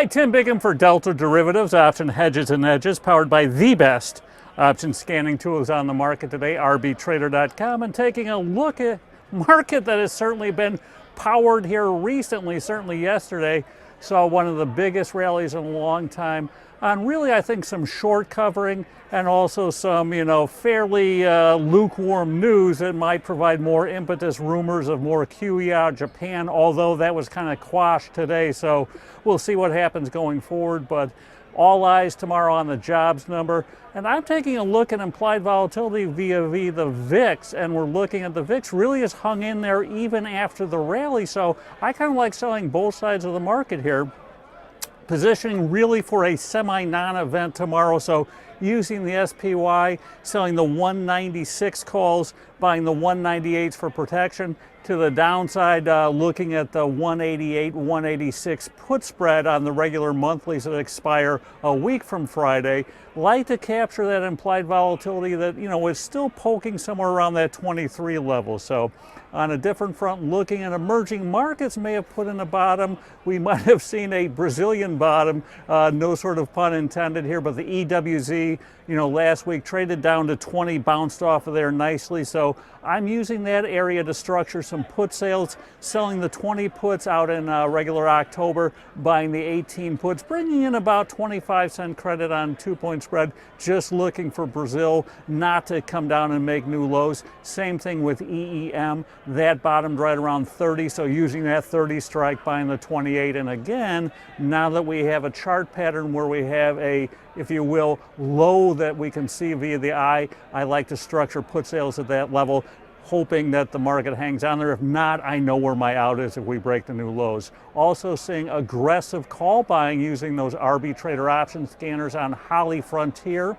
Hi, Tim Bigham for Delta Derivatives, Option Hedges and Edges, powered by the best option scanning tools on the market today, rbtrader.com, and taking a look at a market that has certainly been powered here recently. Certainly yesterday saw one of the biggest rallies in a long time on really, I think, some short covering and also some, fairly lukewarm news that might provide more impetus, rumors of more QE out of Japan, although that was kind of quashed today. So we'll see what happens going forward. But all eyes tomorrow on the jobs number. And I'm taking a look at implied volatility via the VIX, and we're looking at the VIX really has hung in there even after the rally. So I kind of like selling both sides of the market here, positioning really for a semi-non-event tomorrow. So using the SPY, selling the 196 calls, buying the 198s for protection. To the downside, looking at the 188, 186 put spread on the regular monthlies that expire a week from Friday. Like to capture that implied volatility that, is still poking somewhere around that 23 level. So on a different front, looking at emerging markets may have put in a bottom. We might have seen a Brazilian bottom, no sort of pun intended here, but the EWZ, last week traded down to 20, bounced off of there nicely. So I'm using that area to structure some put sales, selling the 20 puts out in regular October, buying the 18 puts, bringing in about 25-cent credit on 2-point spread, just looking for Brazil not to come down and make new lows. Same thing with EEM, that bottomed right around 30, so using that 30 strike, buying the 28. And again, now that we have a chart pattern where we have a, if you will, low that we can see via the eye, I like to structure put sales at that level, hoping that the market hangs on there. If not, I know where my out is if we break the new lows. Also seeing aggressive call buying using those RB-Trader option scanners on Holly Frontier,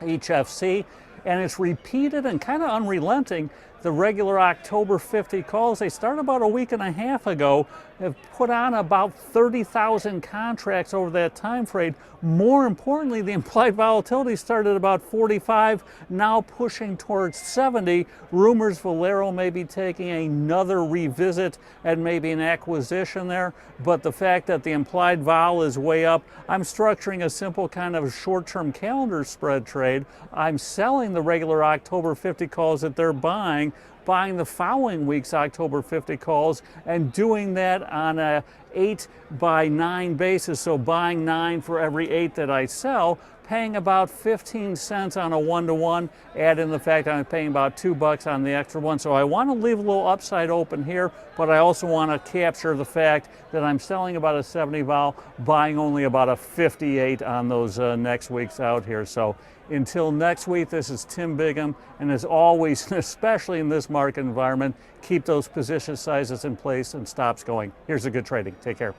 HFC, and it's repeated and kind of unrelenting. The regular October 50 calls, they started about a week and a half ago, have put on about 30,000 contracts over that time frame. More importantly, the implied volatility started about 45, now pushing towards 70. Rumors Valero may be taking another revisit and maybe an acquisition there, but the fact that the implied vol is way up, I'm structuring a simple kind of short-term calendar spread trade. I'm selling the regular October 50 calls that they're buying the following week's October 50 calls, and doing that on a 8-by-9 basis, so buying 9 for every 8 that I sell, paying about 15 cents on a 1-to-1, add in the fact that I'm paying about $2 on the extra one. So I want to leave a little upside open here, but I also want to capture the fact that I'm selling about a 70 vol, buying only about a 58 on those next weeks out here. So until next week, this is Tim Bigham, and as always, especially in this market environment, keep those position sizes in place and stops going. Here's a good trading. Take care.